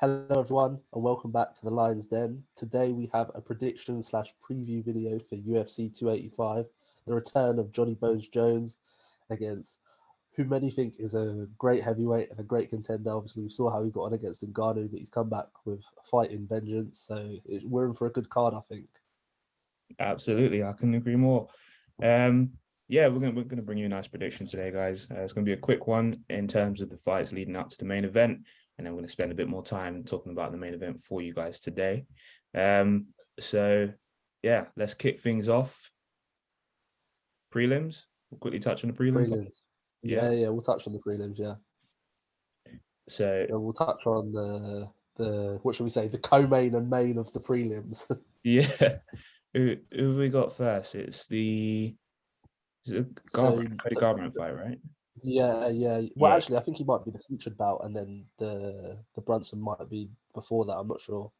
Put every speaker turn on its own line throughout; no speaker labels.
Hello everyone and welcome back to the Lions Den. Today we have a prediction slash preview video for UFC 285, the return of Johnny Bones Jones against who many think is a great heavyweight and a great contender. Obviously we saw how he got on against Ngannou, but he's come back with fighting vengeance, so we're in for a good card, I think.
Absolutely, I couldn't agree more. Yeah, we're gonna bring you a nice prediction today, guys. It's gonna be a quick one in terms of the fights leading up to the main event, and then we're gonna spend a bit more time talking about the main event for you guys today. So yeah, let's kick things off. Prelims. We'll quickly touch on the prelim fight.
Prelims. Yeah, we'll touch on the prelims, yeah.
So
And we'll touch on the what should we say, the co-main and main of the prelims.
yeah, who have we got first? It's the Cody Garbrandt fight, right?
Yeah. Well,
Yeah.
actually, I think he might be the featured bout, and then the Brunson might be before that. I'm not sure.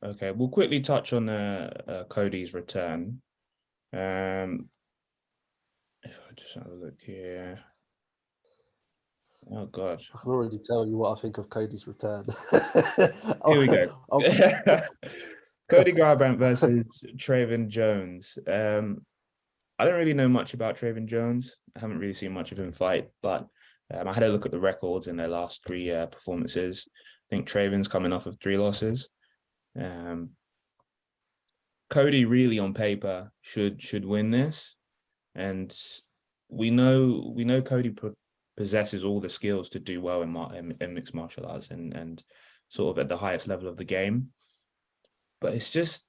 Okay, we'll quickly touch on Cody's return. If I just have a look here. Oh God.
I can already tell you what I think of Cody's return.
Here we go.
Oh,
Cody Garbrandt versus Trayvon Jones. I don't really know much about Trayvon Jones. I haven't really seen much of him fight, but I had a look at the records in their last three performances. I think Trayvon's coming off of 3 losses. Cody really on paper should win this, and we know Cody possesses all the skills to do well in mixed martial arts and sort of at the highest level of the game. But it's just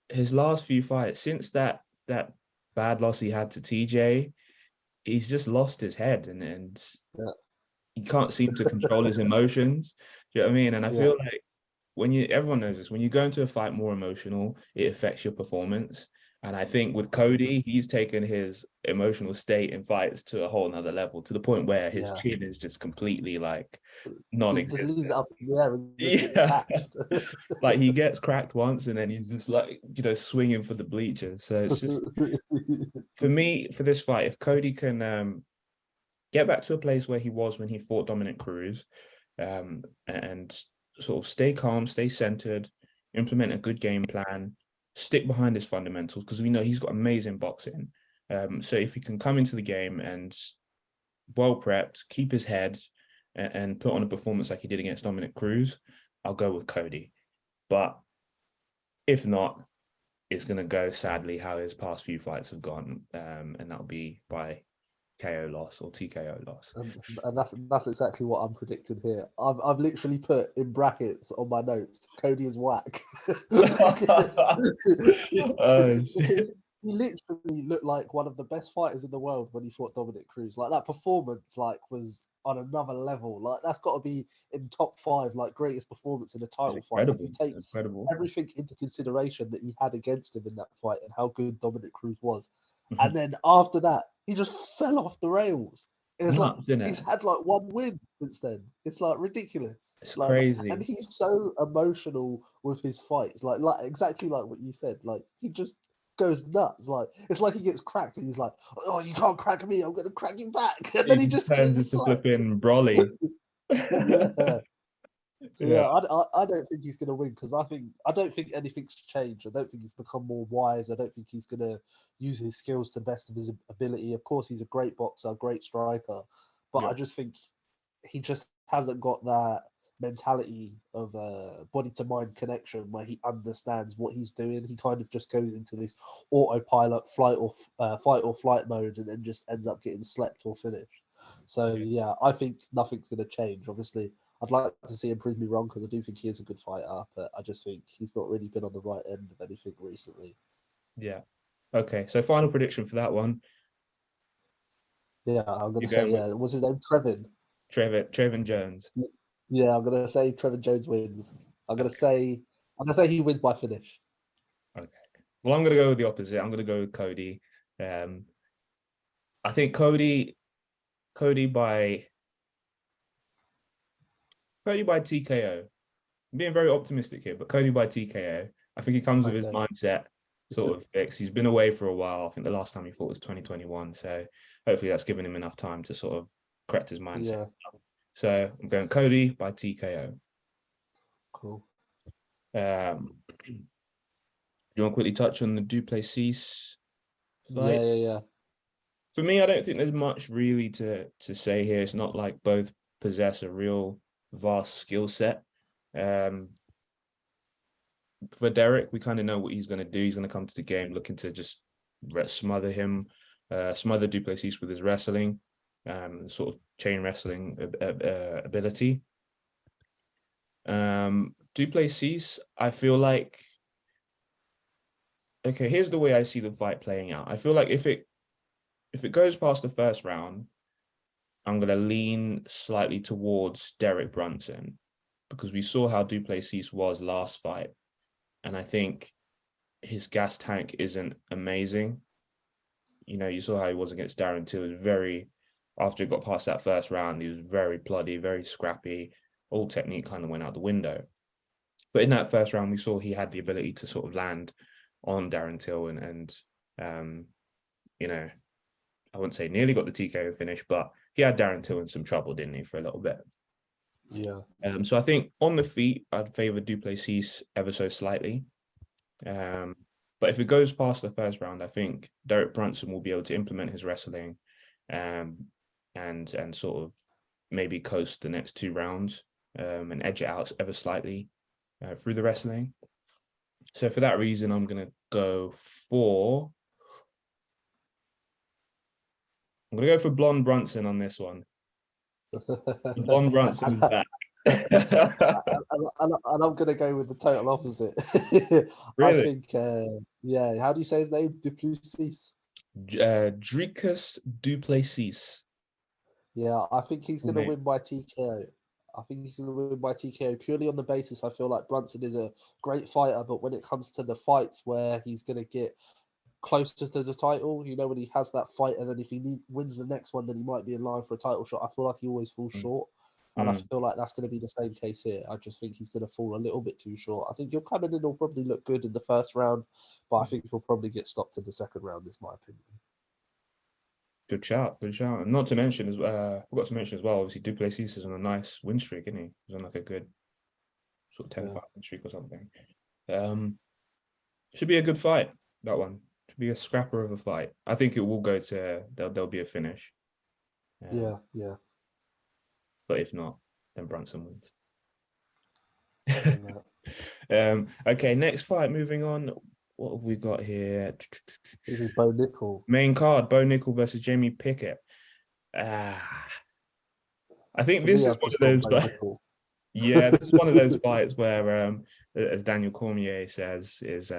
his last few fights since that bad loss he had to TJ, he's just lost his head and
yeah,
he can't seem to control his emotions. Do you know what I mean? And I
yeah,
feel like everyone knows this, when you go into a fight more emotional, it affects your performance. And I think with Cody, he's taken his emotional state in fights to a whole nother level, to the point where his
yeah.
chin is just completely like
He just
non-existent.
leaves it up in the air and just gets
Yeah.
catched.
Like he gets cracked once and then he's just like, swinging for the bleachers. So it's just, for me, for this fight, if Cody can get back to a place where he was when he fought Dominic Cruz, and sort of stay calm, stay centered, implement a good game plan, stick behind his fundamentals, because we know he's got amazing boxing. So if he can come into the game and well prepped, keep his head, and put on a performance like he did against Dominic Cruz, I'll go with Cody. But if not, it's going to go sadly how his past few fights have gone, and that'll be by KO loss or TKO loss.
And that's exactly what I'm predicting here. I've literally put in brackets on my notes, Cody is whack. because, because he literally looked like one of the best fighters in the world when he fought Dominic Cruz. Like that performance, like was on another level. Like that's got to be in top 5, like greatest performance in a title fight. If you take everything into consideration that he had against him in that fight and how good Dominic Cruz was, and then after that, he just fell off the rails. It's
nuts,
like he's had like 1 win since then. It's like ridiculous.
It's
like
crazy.
And he's so emotional with his fights. Like exactly like what you said. Like he just goes nuts. Like it's like he gets cracked and he's like, "Oh, you can't crack me. I'm gonna crack you back." And then he just
turns
gets
into
slapped.
flipping Broly.
Yeah.
Yeah.
I don't think he's going to win because I don't think anything's changed. I don't think he's become more wise. I don't think he's going to use his skills to the best of his ability. Of course, he's a great boxer, great striker, but I just think he just hasn't got that mentality of body to mind connection where he understands what he's doing. He kind of just goes into this autopilot fight or flight mode and then just ends up getting slept or finished. So yeah, I think nothing's going to change. Obviously, I'd like to see him prove me wrong because I do think he is a good fighter, but I just think he's not really been on the right end of anything recently.
Yeah. Okay. So final prediction for that one.
Yeah, I'm gonna say what's his name?
Trayvon Jones.
Yeah, I'm gonna say Trevor Jones wins. I'm gonna say he wins by finish.
Okay. Well, I'm gonna go with the opposite. I'm gonna go with Cody. I think Cody by TKO. I'm being very optimistic here, but Cody by TKO. I think he comes with his mindset sort of fixed. He's been away for a while. I think the last time he fought was 2021. So hopefully that's given him enough time to sort of correct his mindset.
Yeah.
So I'm going Cody by TKO.
Cool.
You want to quickly touch on the Duplessis fight?
Yeah.
For me, I don't think there's much really to say here. It's not like both possess a real vast skill set. For Derek, we kind of know what he's going to do. He's going to come to the game looking to just smother him, smother Duplessis with his wrestling, sort of chain wrestling ability. Duplessis, I feel like, okay, here's the way I see the fight playing out. I feel like if it goes past the first round, I'm going to lean slightly towards Derek Brunson because we saw how Duplessis was last fight. And I think his gas tank isn't amazing. You know, you saw how he was against Darren Till. It was very, after he got past that first round, he was very bloody, very scrappy. All technique kind of went out the window. But in that first round, we saw he had the ability to sort of land on Darren Till and you know, I wouldn't say nearly got the TKO finish, but he had Darren Till in some trouble, didn't he, for a little bit?
Yeah.
So I think on the feet, I'd favor Duplessis ever so slightly. But if it goes past the first round, I think Derek Brunson will be able to implement his wrestling and sort of maybe coast the next 2 rounds and edge it out ever slightly through the wrestling. So for that reason, I'm going to go for Blonde Brunson on this one. Blonde Brunson is back.
and I'm going to go with the total opposite.
Really?
I think, how do you say his name? Duplessis?
Dricus Duplessis.
Yeah, I think he's going to win by TKO. I think he's going to win by TKO purely on the basis I feel like Brunson is a great fighter, but when it comes to the fights where he's going to get closer to the title, you know, when he has that fight, and then if he wins the next one, then he might be in line for a title shot. I feel like he always falls short. And I feel like that's going to be the same case here. I just think he's going to fall a little bit too short. I think he'll come in and he'll probably look good in the first round, but I think he'll probably get stopped in the second round, is my opinion.
Good shout. And not to mention, I forgot to mention as well, obviously Duplessis is on a nice win streak, isn't he? He's on like a good sort of 10-5 win streak or something. Should be a good fight, that one. Should be a scrapper of a fight. I think it will go to, there'll be a finish.
Yeah.
But if not, then Brunson wins. Okay, next fight, moving on. What have we got here?
This is Bo Nickel.
Main card, Bo Nickel versus Jamie Pickett. I think this is one of those fights. Yeah, this is one of those fights where, as Daniel Cormier says, is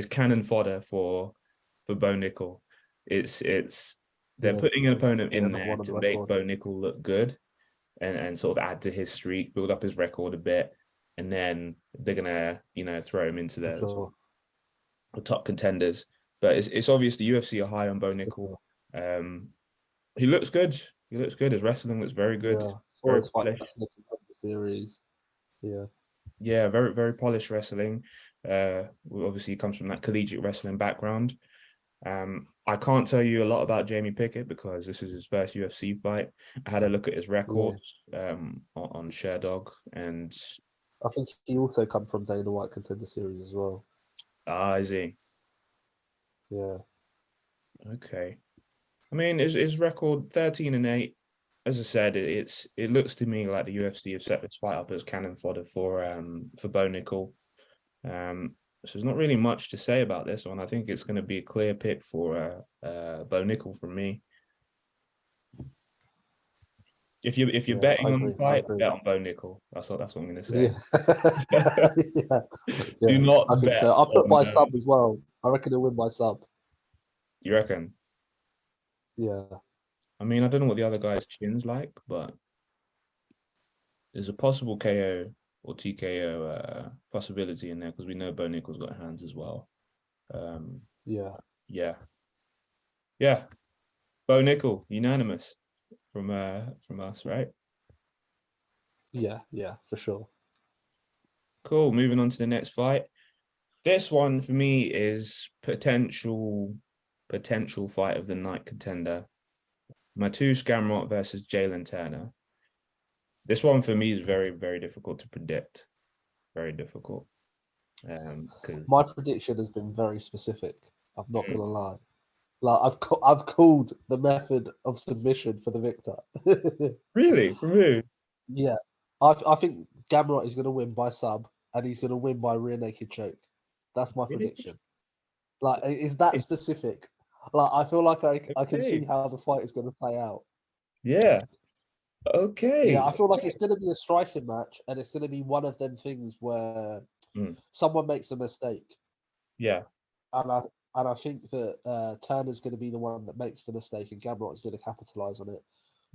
cannon fodder for Bo Nickel. They're putting an opponent in there to make Bo Nickel look good and sort of add to his streak, build up his record a bit, and then they're gonna, throw him into the top contenders. But it's obvious the UFC are high on Bo Nickel. He looks good. His wrestling looks very good.
Yeah,
very polished.
Series.
Yeah, very, very polished wrestling. Obviously, he comes from that collegiate wrestling background. I can't tell you a lot about Jamie Pickett because this is his first UFC fight. I had a look at his records on Sherdog, and
I think he also comes from Dana White Contender Series as well.
Is he?
Yeah.
Okay. I mean, his record 13-8. As I said, it looks to me like the UFC have set this fight up as cannon fodder for Bo Nickel. So there's not really much to say about this one. I think it's going to be a clear pick for Bo Nickel from me. If you're betting on the fight, bet on Bo Nickel. That's what I'm going to say. Do not
I think
bet.
So. I'll put my sub as well. I reckon he'll win by sub.
You reckon?
Yeah.
I mean, I don't know what the other guy's chin's like, but there's a possible KO or TKO possibility in there because we know Bo Nickel's got hands as well. Yeah. Bo Nickel, unanimous from us, right?
Yeah, for sure.
Cool. Moving on to the next fight. This one for me is potential fight of the night contender. Mateusz Gamrot versus Jalen Turner. This one for me is very, very difficult to predict. Very difficult. Because
My prediction has been very specific. I'm not gonna lie. Like I've called the method of submission for the victor.
really, from who?
Yeah, I think Gamrot is gonna win by sub, and he's gonna win by rear naked choke. That's my
Really?
prediction. Like, is that specific? Like, I feel like I can
Okay.
see how the fight is gonna play out.
Yeah.
Yeah,
Okay.
I feel like it's gonna be a striking match, and it's gonna be one of them things where
Mm,
someone makes a mistake,
yeah.
and I think that Turner's going to be the one that makes the mistake, and Gamrot is going to capitalize on it.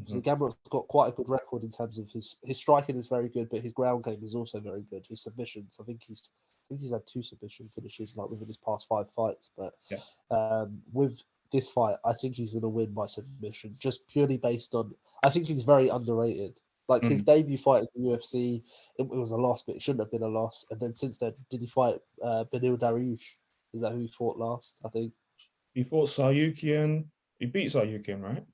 So
Mhm.
Gamrot's got quite a good record in terms of his striking is very good, but his ground game is also very good. His submissions, I think he's had 2 submission finishes like within his past 5 fights. But
Yeah.
with this fight, I think he's going to win by submission, just purely based on. I think he's very underrated. Like his
Mm.
debut fight in the UFC, it was a loss, but it shouldn't have been a loss. And then since then, did he fight Benil Dariush? Is that who he fought last? I think.
He fought Saryukian. He beat Saryukian, right?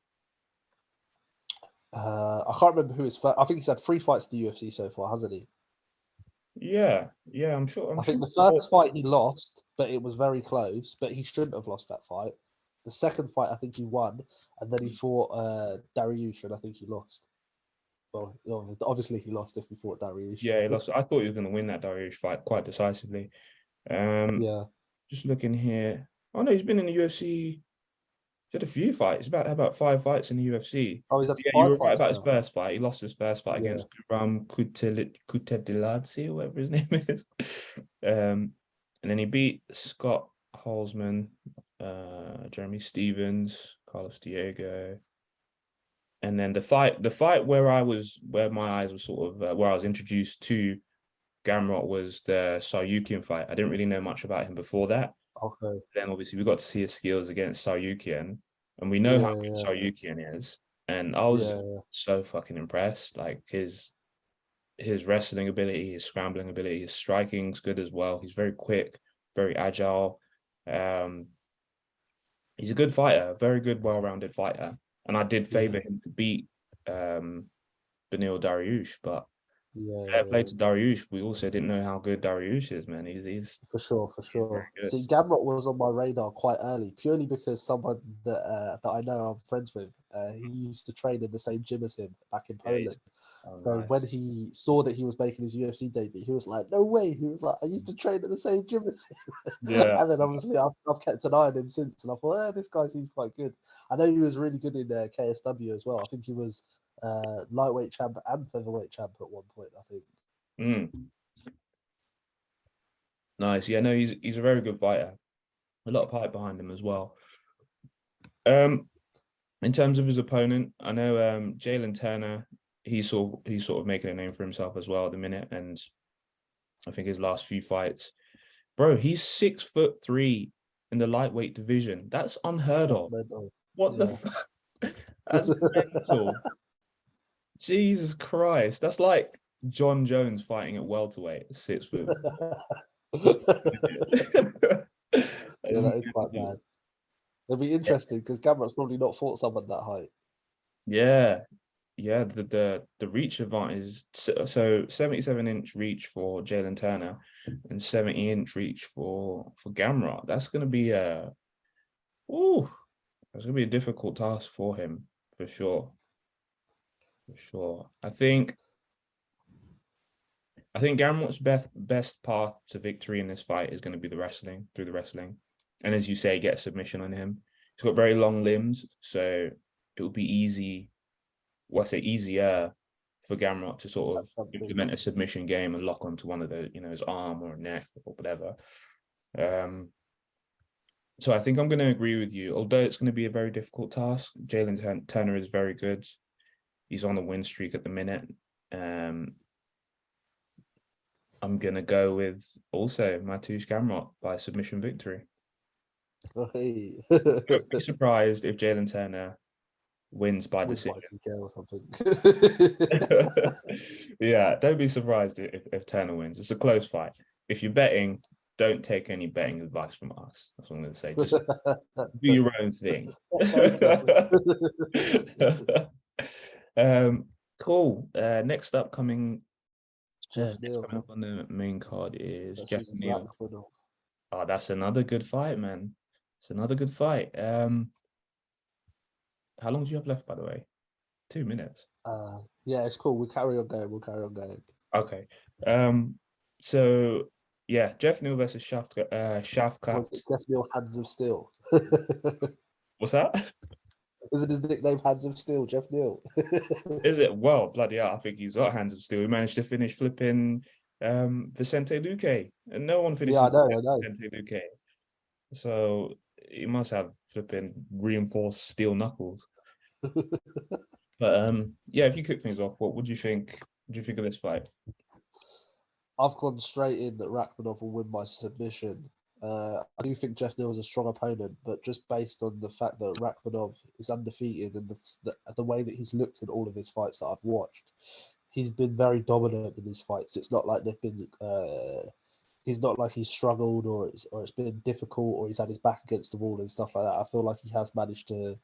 I can't remember who his first. I think he's had 3 fights in the UFC so far, hasn't he?
Yeah. Yeah, I'm sure. I'm
I
sure.
think the first fight he lost, but it was very close. But he shouldn't have lost that fight. The second fight, I think he won, and then he fought Dariush, and I think he lost. Well, obviously he lost if he fought Dariush.
Yeah, he lost. I thought he was going to win that Dariush fight quite decisively. Um,
Yeah.
just looking here. Oh no, he's been in the UFC. He had a few fights. About 5 fights in the UFC.
Oh, he's had
Yeah, you
5
were right
fights
about his
now.
first fight. He lost his first fight
Yeah.
against Kutediladze, or whatever his name is. And then he beat Scott Halsman, Jeremy Stevens, Carlos Diego. And then the fight where my eyes were sort of where I was introduced to Gamrot was the Saryukian fight. I didn't really know much about him before that.
Okay.
Then obviously we got to see his skills against Saryukian, and we know how good
Yeah.
Saryukian is. And I was
Yeah.
so fucking impressed. Like his wrestling ability, his scrambling ability, his striking's good as well. He's very quick, very agile. Um, he's a good fighter, a very good, well-rounded fighter. And I did
Yeah.
favor him to beat Benil Dariush, but fair play
Yeah.
to Dariush. We also didn't know how good Dariush is, man. He's
For sure, for
he's very
sure.
good.
See, Gamrot was on my radar quite early, purely because someone that I know I'm friends with, he used to train in the same gym as him back in
Yeah,
Poland.
oh,
So
nice.
when he saw that he was making his UFC debut, he was like, "No way!" He was like, "I used to train at the same gym as him."
Yeah.
And then obviously I've kept an eye on him since, and I thought, this guy seems quite good. I know he was really good in KSW as well. I think he was lightweight champ and featherweight champ at one point. I think.
Mm. Nice. Yeah, no, he's a very good fighter. A lot of hype behind him as well. Um, in terms of his opponent, I know Jalen Turner, he's sort of making a name for himself as well at the minute. And I think his last few fights, bro, he's 6'3" in the lightweight division. That's unheard
That's
of.
mental.
What the
Yeah.
fuck? That's mental. Jesus Christ. That's like John Jones fighting at welterweight, 6 foot.
Yeah, that is quite bad. It'll be interesting because Gamrot's probably not fought someone that height.
Yeah, yeah. The reach advantage. So 77-inch reach for Jalen Turner, and 70-inch reach for Gamrot. That's gonna be ooh, that's gonna be a difficult task for him for sure. For sure. I think Gamrot's best path to victory in this fight is going to be through the wrestling. And as you say, get a submission on him. He's got very long limbs, so it will be easy, well, I say easier for Gamrot to sort of
That's something.
implement a submission game and lock onto one of the, his arm or neck or whatever. So I think I'm going to agree with you. Although it's going to be a very difficult task, Jalen Turner is very good. He's on the win streak at the minute. I'm gonna go with also Mateusz Gamrot by submission victory.
Hey.
Don't be surprised if Jalen Turner wins by
Wins by
decision.
TK or something.
Yeah, don't be surprised if Turner wins. It's a close fight. If you're betting, don't take any betting advice from us. That's what I'm going to say. Just do your own thing.
That's okay.
Cool. Next up coming
Jeff
next
Neal
coming up on the main card is Jeff
versus
Neal.
Rakhmonov.
Oh, that's another good fight, man. It's another good fight. How long do you have left, by the way? 2 minutes.
Yeah, it's cool. We'll carry on going. We'll carry on going.
Okay. So yeah, Jeff Neal versus Shafkat.
Was it Jeff Neal Hands of Steel?
What's that?
Isn't his nickname Hands of Steel, Jeff Neal?
Is it? Well, bloody hell, I think he's got hands of steel. He managed to finish flipping Vicente Luque. And no one
Yeah,
finishes
I know.
Vicente Luque. So he must have flipping reinforced steel knuckles. But yeah, if you kick things off, what would you think? What do you think of this fight?
I've gone straight in that Rakhmonov will win by submission. I do think Jeff Neal is a strong opponent, but just based on the fact that Rakhmonov is undefeated and the way that he's looked in all of his fights that I've watched, he's been very dominant in his fights. It's not like they've been. He's not like he's struggled or it's been difficult or he's had his back against the wall and stuff like that. I feel like he has managed to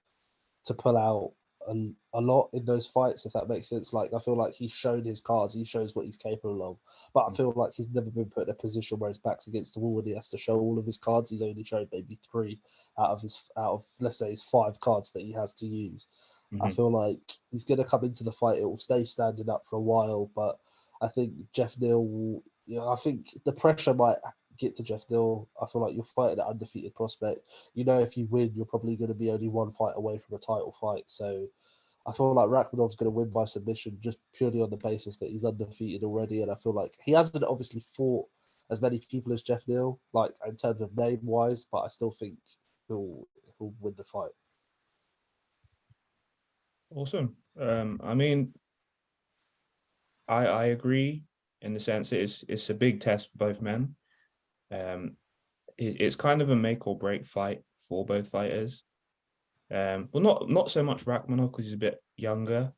pull out a lot in those fights, if that makes sense. Like I feel like he's shown his cards, he shows what he's capable of. But I feel like he's never been put in a position where his back's against the wall and he has to show all of his cards. He's only shown maybe 3 out of let's say his 5 cards that he has to use. I
Mm-hmm.
feel like he's gonna come into the fight, it will stay standing up for a while, but I think Jeff Neal will, I think the pressure might get to Jeff Neal. I feel like you're fighting an undefeated prospect. If you win, you're probably going to be only 1 fight away from a title fight. So I feel like Rakhmonov's going to win by submission just purely on the basis that he's undefeated already. And I feel like he hasn't obviously fought as many people as Jeff Neal, like in terms of name wise, but I still think he'll win the fight.
Awesome. I mean, I agree in the sense that it's a big test for both men. It's kind of a make or break fight for both fighters. Well, not so much Rakhmonov because he's a bit younger,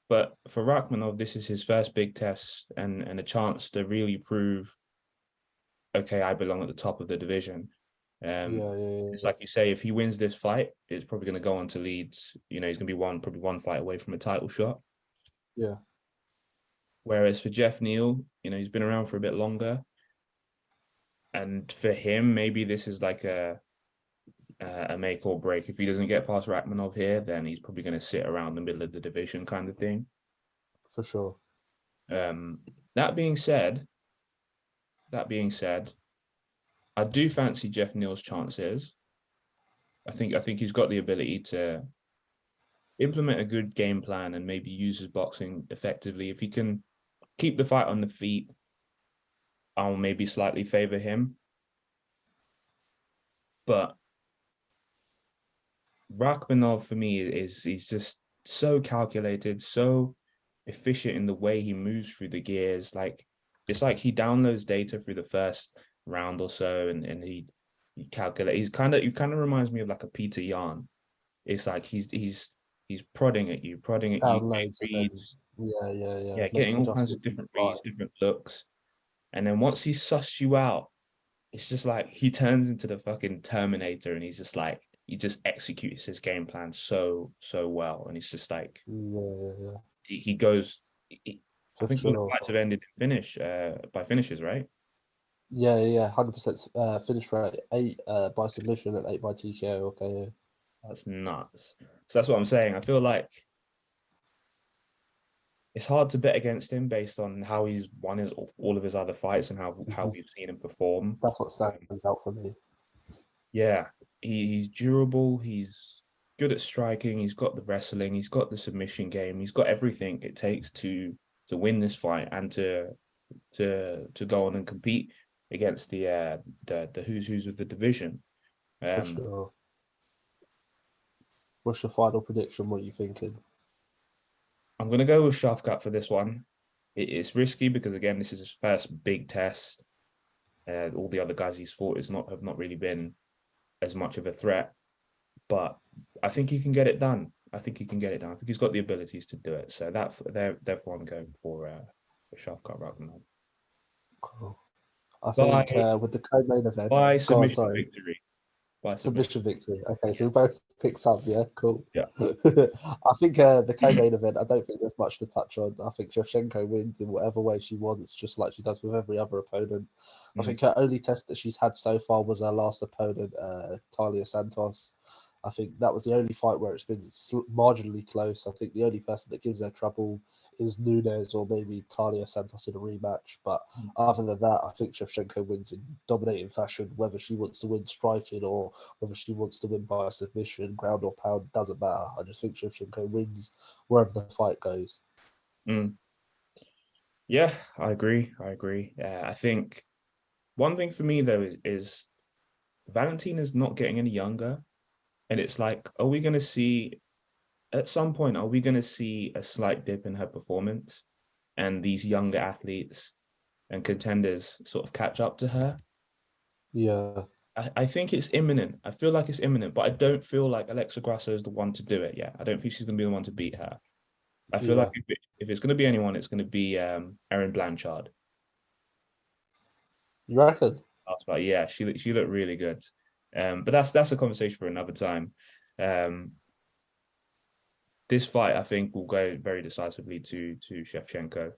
but for Rakhmonov, this is his first big test and a chance to really prove, okay, I belong at the top of the division. It's like you say, if he wins this fight, it's probably going to go on to Leeds. He's going to be probably 1 fight away from a title shot.
Yeah.
Whereas for Jeff Neal, he's been around for a bit longer, and for him, maybe this is like a make or break. If he doesn't get past Rakhmonov here, then he's probably going to sit around the middle of the division kind of thing.
For sure.
That being said, I do fancy Jeff Neal's chances. I think he's got the ability to implement a good game plan and maybe use his boxing effectively. If he can keep the fight on the feet, I'll maybe slightly favor him. But Rakhmonov for me he's just so calculated, so efficient in the way he moves through the gears. Like it's like he downloads data through the first round or so, and he calculates. He kind of reminds me of like a Peter Yan. It's like he's prodding at you,
Downloads and then
reads,
yeah. Makes
getting all kinds of
adjustments in the
different
fight.
reads, different looks, and then once he sussed you out, it's just like he turns into the fucking Terminator, and he's just like he just executes his game plan so well, and it's just like
Yeah.
he goes. I
For
think all the
sure.
fights have ended by finishes, right?
Yeah. 100% finish for 8 by submission and 8 by TKO. Okay.
That's nuts. So that's what I'm saying. I feel like it's hard to bet against him based on how he's won all of his other fights and how we've seen him perform.
That's what stands out for me.
Yeah, he's durable. He's good at striking. He's got the wrestling. He's got the submission game. He's got everything it takes to win this fight and to go on and compete against the who's of the division.
For sure. What's your final prediction? What are you thinking?
I'm gonna go with Shafkat for this one. It's risky because again, this is his first big test. All the other guys he's fought have not really been as much of a threat, but I think he can get it done. I think he's got the abilities to do it. So therefore I'm going for Shafkat Rakhmonov.
Cool. I think
By
with the co-main event,
by
go on,
submission
sorry.
victory. by submission.
Submission victory. Okay, so we both picked some. Yeah, cool.
Yeah.
I think the co-main event. I don't think there's much to touch on. I think Shevchenko wins in whatever way she wants, just like she does with every other opponent. I think her only test that she's had so far was her last opponent, Talia Santos. I think that was the only fight where it's been marginally close. I think the only person that gives her trouble is Nunes or maybe Talia Santos in a rematch. But other than that, I think Shevchenko wins in dominating fashion. Whether she wants to win striking or whether she wants to win by submission, ground or pound, doesn't matter. I just think Shevchenko wins wherever the fight goes.
Yeah, I agree. I think one thing for me though is Valentina's not getting any younger. And it's like, are we going to see, at some point, are we going to see a slight dip in her performance and these younger athletes and contenders sort of catch up to her?
Yeah.
I think it's imminent. I feel like it's imminent, but I don't feel like Alexa Grasso is the one to do it yet. I don't think she's going to be the one to beat her. I feel like if it's going to be anyone, it's going to be Erin Blanchard.
You reckon?
I was like, yeah, she looked really good. But that's a conversation for another time. This fight, I think, will go very decisively to Shevchenko.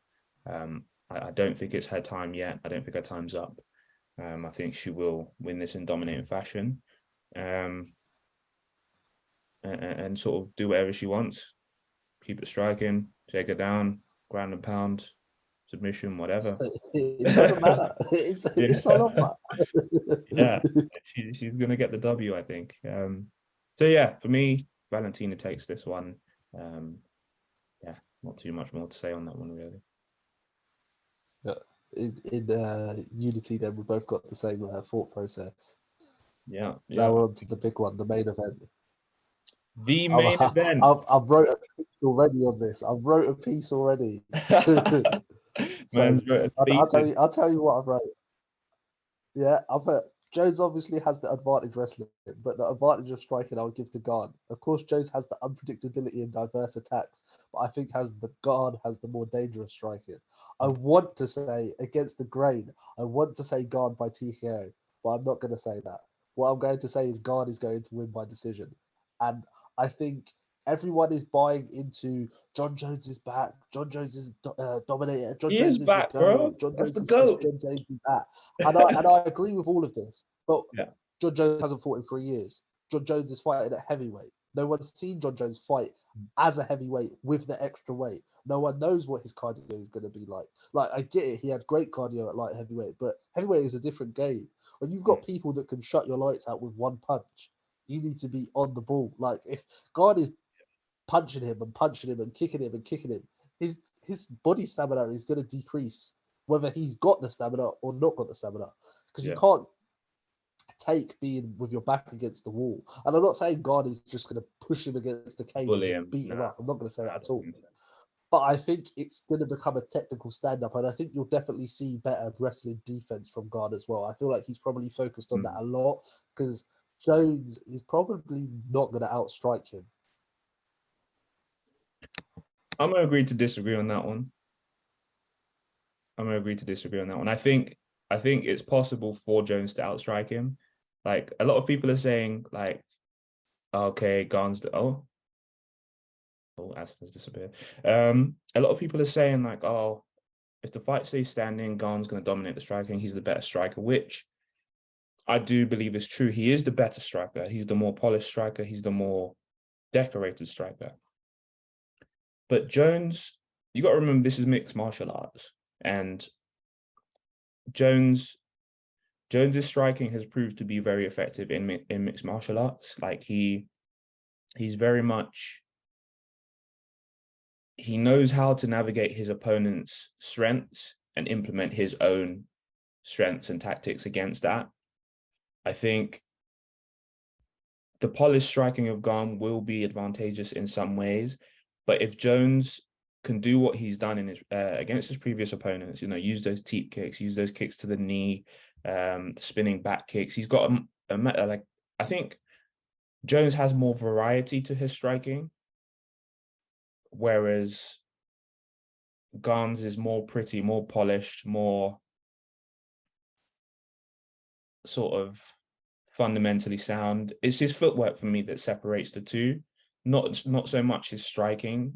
I don't think it's her time yet. I don't think her time's up. I think she will win this in dominating fashion, and sort of do whatever she wants. Keep it striking, take her down, ground and pound, submission, whatever.
It doesn't matter. It's all over.
Yeah, she's gonna get the W, I think. So yeah, for me, Valentina takes this one. Yeah, not too much more to say on that one, really.
Yeah. In unity, then we both got the same thought process.
Yeah.
Now we're on to the big one, the main event.
The main event.
I've wrote a piece already on this. I've wrote a piece already. So I'll tell you what I've wrote. Yeah, I've heard Jones obviously has the advantage wrestling, but the advantage of striking I would give to Guard. Of course, Jones has the unpredictability and diverse attacks, but I think has the Guard has the more dangerous striking. I want to say against the grain, I want to say Guard by TKO, but I'm not going to say that. What I'm going to say is Guard is going to win by decision, and I think everyone is buying into John Jones is back. John Jones is dominator. John
He
Jones
is
is the
back, bro.
GOAT. John
That's
Jones
the
is this.
GOAT.
John Jones is that. And I agree with all of this. But
Yeah.
John Jones hasn't fought in 3 years. John Jones is fighting at heavyweight. No one's seen John Jones fight as a heavyweight with the extra weight. No one knows what his cardio is going to be like. Like, I get it. He had great cardio at light heavyweight, but heavyweight is a different game. When you've got people that can shut your lights out with one punch, you need to be on the ball. Like, if God is punching him and kicking him, his body stamina is going to decrease, whether he's got the stamina or not got the stamina. Because you can't take being with your back against the wall. And I'm not saying God is just going to push him against the cage and beat him up. I'm not going to say that at all. But I think it's going to become a technical stand-up, and I think you'll definitely see better wrestling defense from God as well. I feel like he's probably focused on that a lot because Jones is probably not going to outstrike him.
I'm going to agree to disagree on that one. I think it's possible for Jones to outstrike him. Like, a lot of people are saying, like, okay, Aston's disappeared. A lot of people are saying, like, oh, if the fight stays standing, Garn's going to dominate the striking. He's the better striker, which I do believe is true. He is the better striker. He's the more polished striker. He's the more decorated striker. But Jones, you got to remember, this is mixed martial arts, and Jones's striking has proved to be very effective in mixed martial arts. Like, he's very much, he knows how to navigate his opponent's strengths and implement his own strengths and tactics against that. I think the polished striking of Garn will be advantageous in some ways, but if Jones can do what he's done in his against his previous opponents, use those teep kicks, use those kicks to the knee, spinning back kicks. He's got like, I think Jones has more variety to his striking, whereas Garn's is more pretty, more polished, more sort of fundamentally sound. It's his footwork for me that separates the two, not so much his striking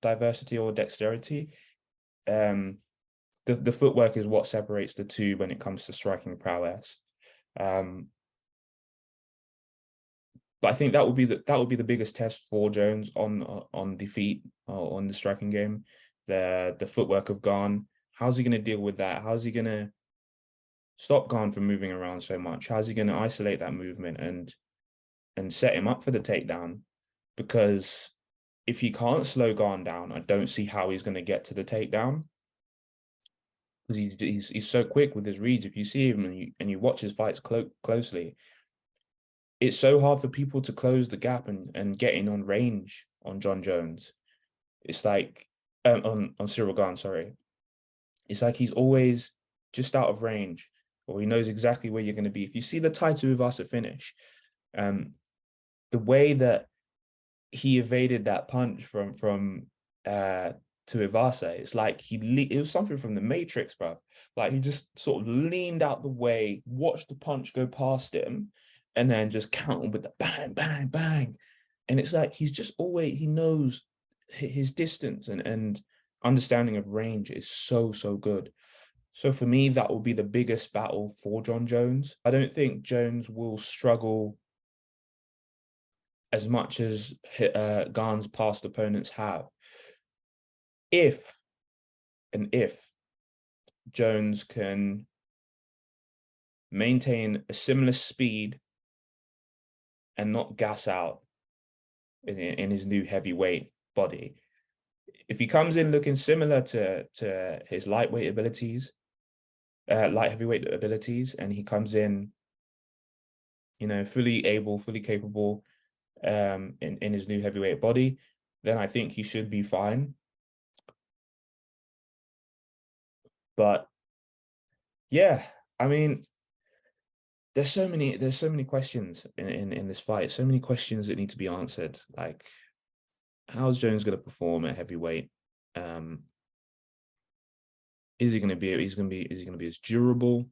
diversity or dexterity. The footwork is what separates the two when it comes to striking prowess. But I think that would be the biggest test for Jones on defeat or on the striking game. The footwork of Gane. How's he going to deal with that? How's he going to stop Gane from moving around so much? How's he going to isolate that movement and set him up for the takedown? Because if he can't slow Gane down, I don't see how he's going to get to the takedown. Because he's so quick with his reads. If you see him and you watch his fights closely, it's so hard for people to close the gap and get in on range on Jon Jones. It's like on Ciryl Gane, sorry. It's like he's always just out of range, or he knows exactly where you're going to be. If you see the Taito Uvasa finish, the way that he evaded that punch from to Ivasa, it's like it was something from the Matrix, bruv. Like he just sort of leaned out the way, watched the punch go past him, and then just countered with the bang, bang, bang. And it's like he knows his distance and understanding of range is so good. So for me, that will be the biggest battle for Jon Jones. I don't think Jones will struggle as much as Gane's past opponents have. If Jones can maintain a similar speed and not gas out in his new heavyweight body. If he comes in looking similar to his light heavyweight abilities, and he comes in, fully able, fully capable in his new heavyweight body, then I think he should be fine. But yeah, I mean, there's so many questions in this fight, so many questions that need to be answered. Like, how's Jones going to perform at heavyweight? Is he going to be as durable?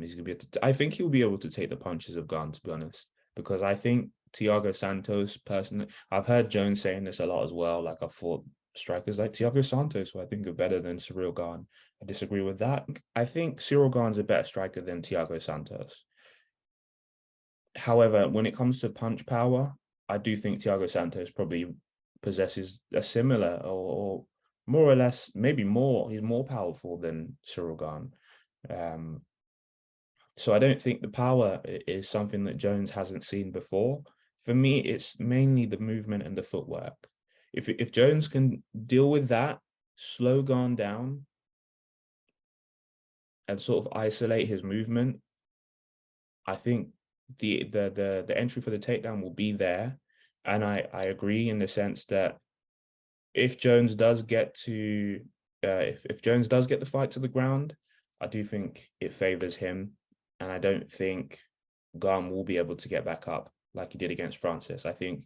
He's going to be I think he'll be able to take the punches of Gane, to be honest, because I think Thiago Santos, personally, I've heard Jones saying this a lot as well. Like, I fought strikers like Thiago Santos, who I think are better than Ciryl Gane. I disagree with that. I think Ciryl Gane's a better striker than Thiago Santos. However, when it comes to punch power, I do think Thiago Santos probably possesses a similar or more or less, maybe more. He's more powerful than Ciryl Gane. So I don't think the power is something that Jones hasn't seen before. For me, it's mainly the movement and the footwork. If Jones can deal with that, slow Gane down, and sort of isolate his movement, I think the entry for the takedown will be there. And I agree in the sense that if Jones does get to if Jones does get the fight to the ground, I do think it favors him. And I don't think Gane will be able to get back up like he did against Francis. I think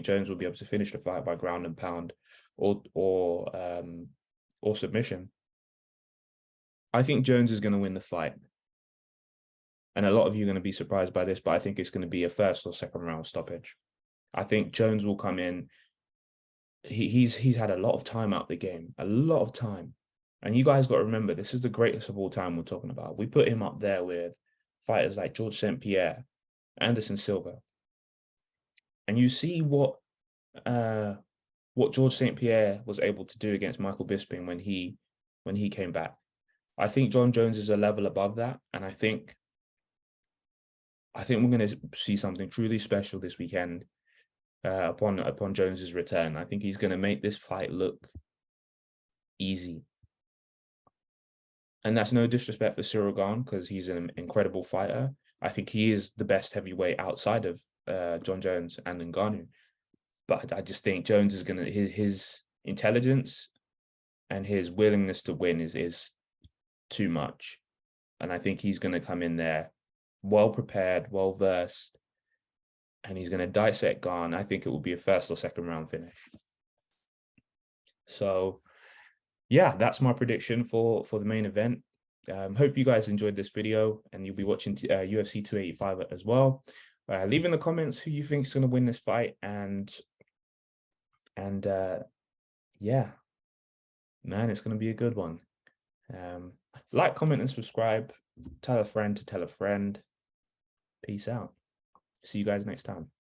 Jones will be able to finish the fight by ground and pound or submission. I think Jones is going to win the fight. And a lot of you are going to be surprised by this, but I think it's going to be a first or second round stoppage. I think Jones will come in. He's had a lot of time out the game, a lot of time. And you guys got to remember, this is the greatest of all time we're talking about. We put him up there with fighters like George St. Pierre, Anderson Silva. And you see what George St. Pierre was able to do against Michael Bisping when he came back. I think Jon Jones is a level above that. And I think we're going to see something truly special this weekend upon Jones's return. I think he's going to make this fight look easy. And that's no disrespect for Ciryl Gane, because he's an incredible fighter. I think he is the best heavyweight outside of Jon Jones and Ngannou. But I just think Jones is going to, his intelligence and his willingness to win is too much. And I think he's going to come in there well prepared, well versed, and he's going to dissect Gane. I think it will be a first or second round finish. So, yeah, that's my prediction for the main event. Hope you guys enjoyed this video, and you'll be watching UFC 285 as well. Leave in the comments who you think is going to win this fight, and yeah, man, it's going to be a good one. Like, comment, and subscribe. Tell a friend to tell a friend. Peace out. See you guys next time.